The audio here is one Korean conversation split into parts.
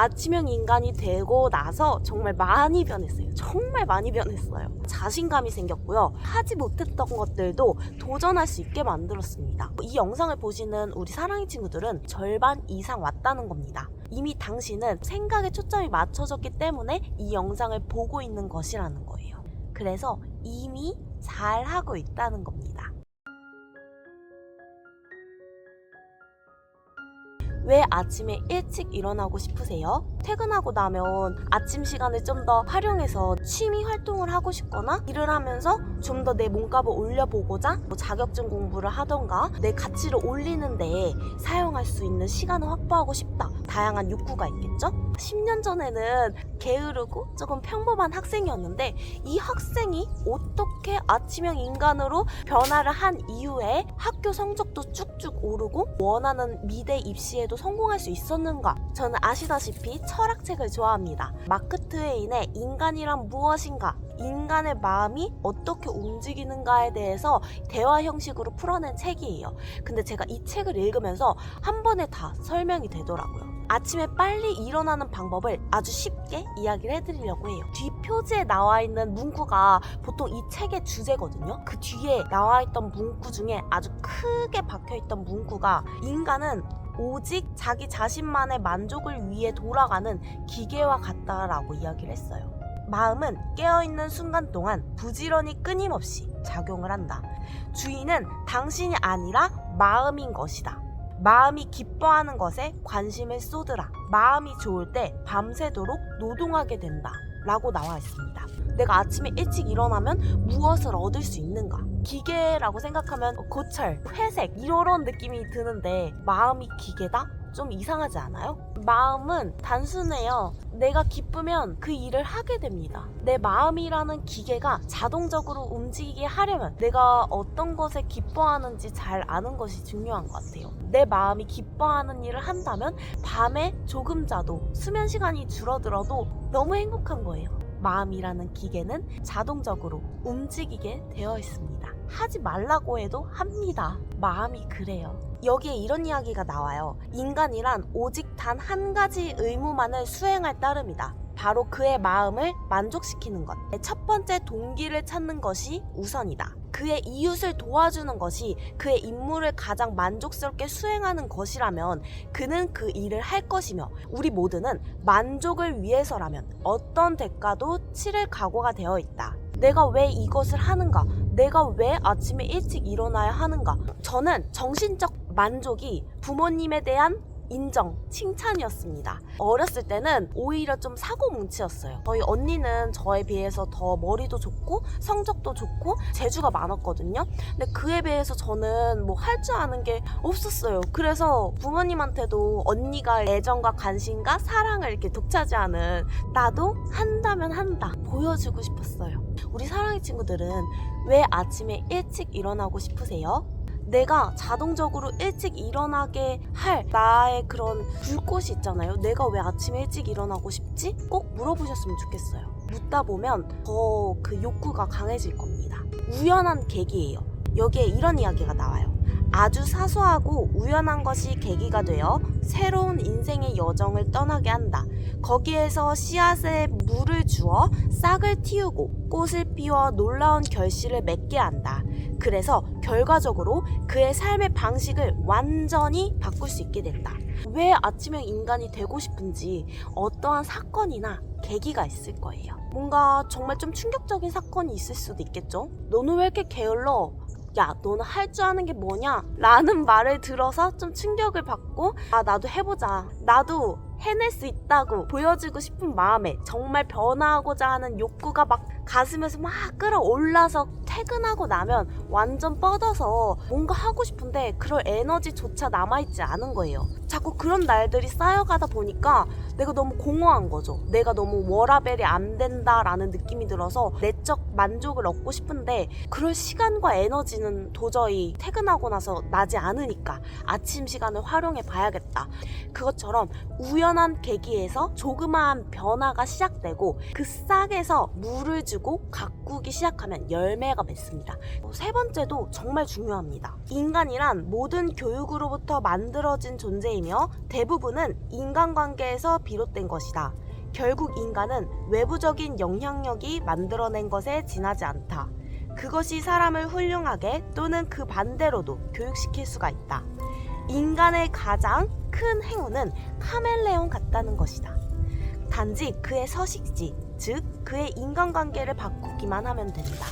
아침형 인간이 되고 나서 정말 많이 변했어요. 정말 많이 변했어요. 자신감이 생겼고요. 하지 못했던 것들도 도전할 수 있게 만들었습니다. 이 영상을 보시는 우리 사랑의 친구들은 절반 이상 왔다는 겁니다. 이미 당신은 생각에 초점이 맞춰졌기 때문에 이 영상을 보고 있는 것이라는 거예요. 그래서 이미 잘하고 있다는 겁니다. 왜 아침에 일찍 일어나고 싶으세요? 퇴근하고 나면 아침 시간을 좀 더 활용해서 취미 활동을 하고 싶거나 일을 하면서 좀 더 내 몸값을 올려보고자 자격증 공부를 하던가 내 가치를 올리는 데에 사용할 수 있는 시간을 확보하고 싶다. 다양한 욕구가 있겠죠? 10년 전에는 게으르고 조금 평범한 학생이었는데 이 학생이 어떻게 아침형 인간으로 변화를 한 이후에 학교 성적도 쭉쭉 오르고 원하는 미대 입시에도 성공할 수 있었는가? 저는 아시다시피 철학책을 좋아합니다. 마크 트웨인의 인간이란 무엇인가? 인간의 마음이 어떻게 움직이는가에 대해서 대화 형식으로 풀어낸 책이에요. 근데 제가 이 책을 읽으면서 한 번에 다 설명이 되더라고요. 아침에 빨리 일어나는 방법을 아주 쉽게 이야기를 해드리려고 해요. 뒷표지에 나와 있는 문구가 보통 이 책의 주제거든요. 그 뒤에 나와 있던 문구 중에 아주 크게 박혀있던 문구가 인간은 오직 자기 자신만의 만족을 위해 돌아가는 기계와 같다라고 이야기를 했어요. 마음은 깨어있는 순간 동안 부지런히 끊임없이 작용을 한다. 주인은 당신이 아니라 마음인 것이다. 마음이 기뻐하는 것에 관심을 쏟으라. 마음이 좋을 때 밤새도록 노동하게 된다. 라고 나와 있습니다. 내가 아침에 일찍 일어나면 무엇을 얻을 수 있는가? 기계라고 생각하면 고철, 회색 이런 느낌이 드는데 마음이 기계다? 좀 이상하지 않아요? 마음은 단순해요. 내가 기쁘면 그 일을 하게 됩니다. 내 마음이라는 기계가 자동적으로 움직이게 하려면 내가 어떤 것에 기뻐하는지 잘 아는 것이 중요한 것 같아요. 내 마음이 기뻐하는 일을 한다면 밤에 조금 자도 수면 시간이 줄어들어도 너무 행복한 거예요. 마음이라는 기계는 자동적으로 움직이게 되어 있습니다. 하지 말라고 해도 합니다. 마음이 그래요. 여기에 이런 이야기가 나와요. 인간이란 오직 단 한 가지 의무만을 수행할 따름이다. 바로 그의 마음을 만족시키는 것. 첫 번째 동기를 찾는 것이 우선이다. 그의 이웃을 도와주는 것이 그의 임무를 가장 만족스럽게 수행하는 것이라면 그는 그 일을 할 것이며 우리 모두는 만족을 위해서라면 어떤 대가도 치를 각오가 되어 있다. 내가 왜 이것을 하는가? 내가 왜 아침에 일찍 일어나야 하는가? 저는 정신적 만족이 부모님에 대한 인정, 칭찬이었습니다. 어렸을 때는 오히려 좀 사고뭉치였어요. 저희 언니는 저에 비해서 더 머리도 좋고 성적도 좋고 재주가 많았거든요. 근데 그에 비해서 저는 뭐 할 줄 아는 게 없었어요. 그래서 부모님한테도 언니가 애정과 관심과 사랑을 이렇게 독차지하는 나도 한다면 한다 보여주고 싶었어요. 우리 사랑의 친구들은 왜 아침에 일찍 일어나고 싶으세요? 내가 자동적으로 일찍 일어나게 할 나의 그런 불꽃이 있잖아요. 내가 왜 아침에 일찍 일어나고 싶지? 꼭 물어보셨으면 좋겠어요. 묻다 보면 더 그 욕구가 강해질 겁니다. 우연한 계기예요. 여기에 이런 이야기가 나와요. 아주 사소하고 우연한 것이 계기가 되어 새로운 인생의 여정을 떠나게 한다. 거기에서 씨앗에 물을 주어 싹을 틔우고 꽃을 피워 놀라운 결실을 맺게 한다. 그래서 결과적으로 그의 삶의 방식을 완전히 바꿀 수 있게 된다. 왜 아침형 인간이 되고 싶은지 어떠한 사건이나 계기가 있을 거예요. 뭔가 정말 좀 충격적인 사건이 있을 수도 있겠죠. 너는 왜 이렇게 게을러? 야, 너는 할 줄 아는 게 뭐냐? 라는 말을 들어서 좀 충격을 받고 나도 해보자. 나도 해낼 수 있다고 보여주고 싶은 마음에 정말 변화하고자 하는 욕구가 막 가슴에서 막 끌어올라서 퇴근하고 나면 완전 뻗어서 뭔가 하고 싶은데 그럴 에너지조차 남아있지 않은 거예요. 자꾸 그런 날들이 쌓여가다 보니까 내가 너무 공허한 거죠. 내가 너무 워라밸이 안 된다라는 느낌이 들어서 내적 만족을 얻고 싶은데 그럴 시간과 에너지는 도저히 퇴근하고 나서 나지 않으니까 아침 시간을 활용해 봐야겠다. 그것처럼 우연한 계기에서 조그마한 변화가 시작되고 그 싹에서 물을 주고 가꾸기 시작하면 열매가 맺습니다. 세 번째도 정말 중요합니다. 인간이란 모든 교육으로부터 만들어진 존재입니다. 현상이며 대부분은 인간관계에서 비롯된 것이다. 결국 인간은 외부적인 영향력이 만들어낸 것에 지나지 않다. 그것이 사람을 훌륭하게 또는 그 반대로도 교육시킬 수가 있다. 인간의 가장 큰 행운은 카멜레온 같다는 것이다. 단지 그의 서식지, 즉 그의 인간관계를 바꾸기만 하면 된다.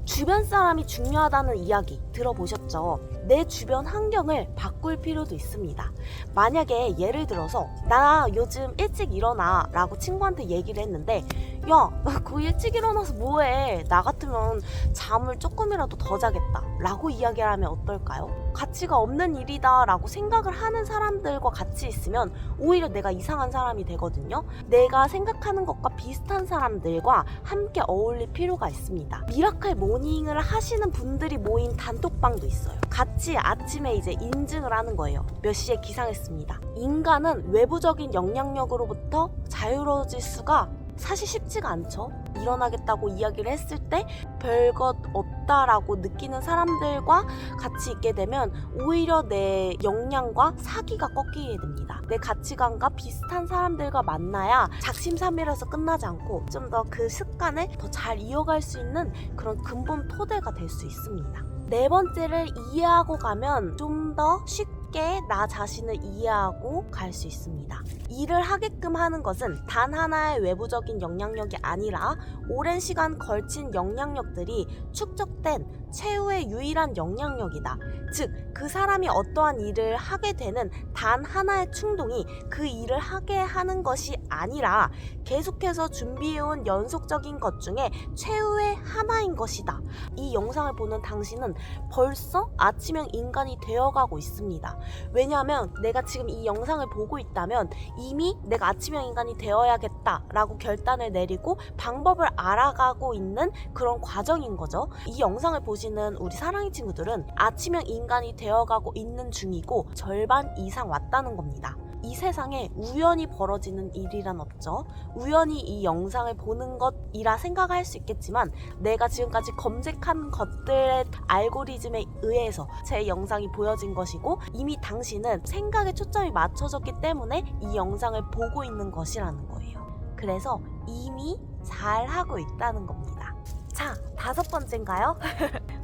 주변 사람이 중요하다는 이야기 들어보셨죠? 내 주변 환경을 바꿀 필요도 있습니다. 만약에 예를 들어서 나 요즘 일찍 일어나 라고 친구한테 얘기를 했는데 야, 그 일찍 일어나서 뭐해? 나 같으면 잠을 조금이라도 더 자겠다 라고 이야기를 하면 어떨까요? 가치가 없는 일이다 라고 생각을 하는 사람들과 같이 있으면 오히려 내가 이상한 사람이 되거든요. 내가 생각하는 것과 비슷한 사람들과 함께 어울릴 필요가 있습니다. 미라클 모닝을 하시는 분들이 모인 단톡방도 있어요. 같이 아침에 이제 인증을 하는 거예요. 몇 시에 기상했습니다. 인간은 외부적인 영향력으로부터 자유로워질 수가 사실 쉽지가 않죠. 일어나겠다고 이야기를 했을 때 별것 없다라고 느끼는 사람들과 같이 있게 되면 오히려 내 역량과 사기가 꺾이게 됩니다. 내 가치관과 비슷한 사람들과 만나야 작심삼일에서 끝나지 않고 좀 더 그 습관을 더 잘 이어갈 수 있는 그런 근본 토대가 될 수 있습니다. 네 번째를 이해하고 가면 좀 더 쉽게 나 자신을 이해하고 갈 수 있습니다. 일을 하게끔 하는 것은 단 하나의 외부적인 영향력이 아니라 오랜 시간 걸친 영향력들이 축적된 최후의 유일한 영향력이다. 즉, 그 사람이 어떠한 일을 하게 되는 단 하나의 충동이 그 일을 하게 하는 것이 아니라 계속해서 준비해온 연속적인 것 중에 최후의 하나인 것이다. 이 영상을 보는 당신은 벌써 아침형 인간이 되어가고 있습니다. 왜냐하면 내가 지금 이 영상을 보고 있다면 이미 내가 아침형 인간이 되어야겠다라고 결단을 내리고 방법을 알아가고 있는 그런 과정인 거죠. 이 영상을 보시는 우리 사랑이 친구들은 아침형 인간이 되어가고 있는 중이고 절반 이상 왔다는 겁니다. 이 세상에 우연히 벌어지는 일이란 없죠. 우연히 이 영상을 보는 것이라 생각할 수 있겠지만 내가 지금까지 검색한 것들의 알고리즘에 의해서 제 영상이 보여진 것이고 이미 당신은 생각에 초점이 맞춰졌기 때문에 이 영상을 보고 있는 것이라는 거예요. 그래서 이미 잘하고 있다는 겁니다. 자, 5번째인가요?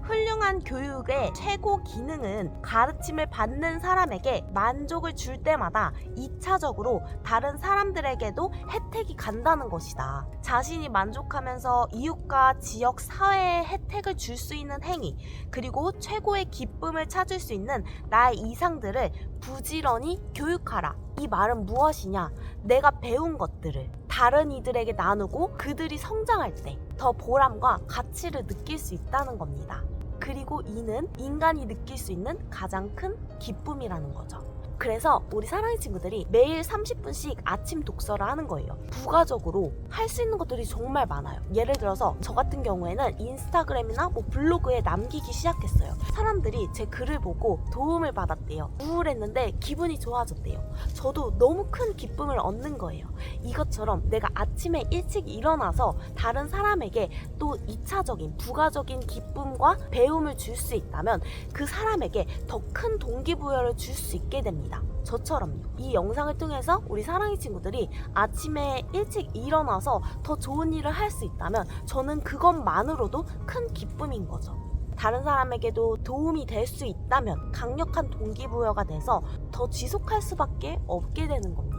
훌륭한 교육의 최고 기능은 가르침을 받는 사람에게 만족을 줄 때마다 2차적으로 다른 사람들에게도 혜택이 간다는 것이다. 자신이 만족하면서 이웃과 지역, 사회에 혜택을 줄 수 있는 행위, 그리고 최고의 기쁨을 찾을 수 있는 나의 이상들을 부지런히 교육하라. 이 말은 무엇이냐? 내가 배운 것들을 다른 이들에게 나누고 그들이 성장할 때 더 보람과 가치를 느낄 수 있다는 겁니다. 그리고 이는 인간이 느낄 수 있는 가장 큰 기쁨이라는 거죠. 그래서 우리 사랑의 친구들이 매일 30분씩 아침 독서를 하는 거예요. 부가적으로 할 수 있는 것들이 정말 많아요. 예를 들어서 저 같은 경우에는 인스타그램이나 블로그에 남기기 시작했어요. 사람들이 제 글을 보고 도움을 받았대요. 우울했는데 기분이 좋아졌대요. 저도 너무 큰 기쁨을 얻는 거예요. 이것처럼 내가 아침에 일찍 일어나서 다른 사람에게 또 2차적인 부가적인 기쁨과 배움을 줄 수 있다면 그 사람에게 더 큰 동기부여를 줄 수 있게 됩니다. 저처럼요. 이 영상을 통해서 우리 사랑이 친구들이 아침에 일찍 일어나서 더 좋은 일을 할 수 있다면 저는 그것만으로도 큰 기쁨인 거죠. 다른 사람에게도 도움이 될 수 있다면 강력한 동기부여가 돼서 더 지속할 수밖에 없게 되는 겁니다.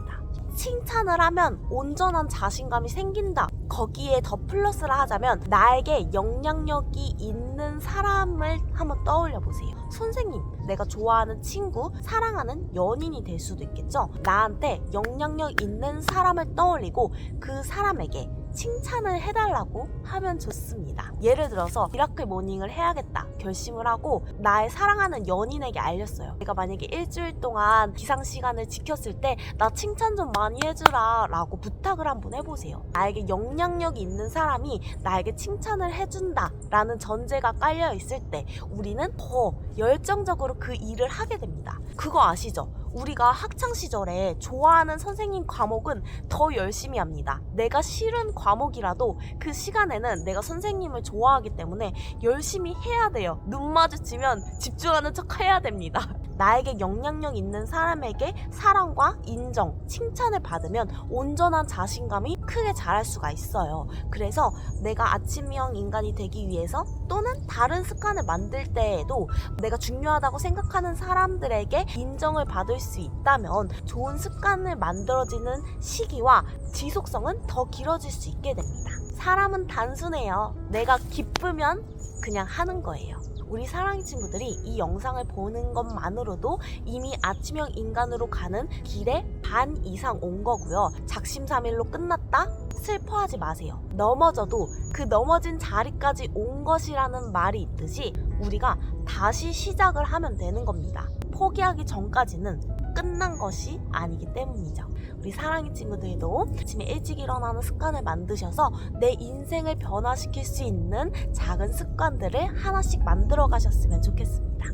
칭찬을 하면 온전한 자신감이 생긴다. 거기에 더 플러스를 하자면 나에게 영향력이 있는 사람을 한번 떠올려 보세요. 선생님, 내가 좋아하는 친구, 사랑하는 연인이 될 수도 있겠죠. 나한테 영향력 있는 사람을 떠올리고 그 사람에게 칭찬을 해달라고 하면 좋습니다. 예를 들어서 미라클 모닝을 해야겠다 결심을 하고 나의 사랑하는 연인에게 알렸어요. 내가 만약에 일주일 동안 기상 시간을 지켰을 때 나 칭찬 좀 많이 해주라 라고 부탁을 한번 해보세요. 나에게 영향력이 있는 사람이 나에게 칭찬을 해준다 라는 전제가 깔려 있을 때 우리는 더 열정적으로 그 일을 하게 됩니다. 그거 아시죠? 우리가 학창시절에 좋아하는 선생님 과목은 더 열심히 합니다. 내가 싫은 과목이라도 그 시간에는 내가 선생님을 좋아하기 때문에 열심히 해야 돼요. 눈 마주치면 집중하는 척 해야 됩니다. 나에게 영향력 있는 사람에게 사랑과 인정, 칭찬을 받으면 온전한 자신감이 크게 자랄 수가 있어요. 그래서 내가 아침형 인간이 되기 위해서 또는 다른 습관을 만들 때에도 내가 중요하다고 생각하는 사람들에게 인정을 받을 수 있다면 좋은 습관을 만들어지는 시기와 지속성은 더 길어질 수 있게 됩니다. 사람은 단순해요. 내가 기쁘면 그냥 하는 거예요. 우리 사랑이 친구들이 이 영상을 보는 것만으로도 이미 아침형 인간으로 가는 길에 반 이상 온 거고요. 작심삼일로 끝났다? 슬퍼하지 마세요. 넘어져도 그 넘어진 자리까지 온 것이라는 말이 있듯이 우리가 다시 시작을 하면 되는 겁니다. 포기하기 전까지는 끝난 것이 아니기 때문이죠. 우리 사랑이 친구들도 아침에 일찍 일어나는 습관을 만드셔서 내 인생을 변화시킬 수 있는 작은 습관들을 하나씩 만들어 가셨으면 좋겠습니다.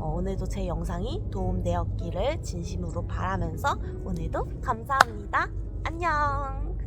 오늘도 제 영상이 도움되었기를 진심으로 바라면서 오늘도 감사합니다. 안녕.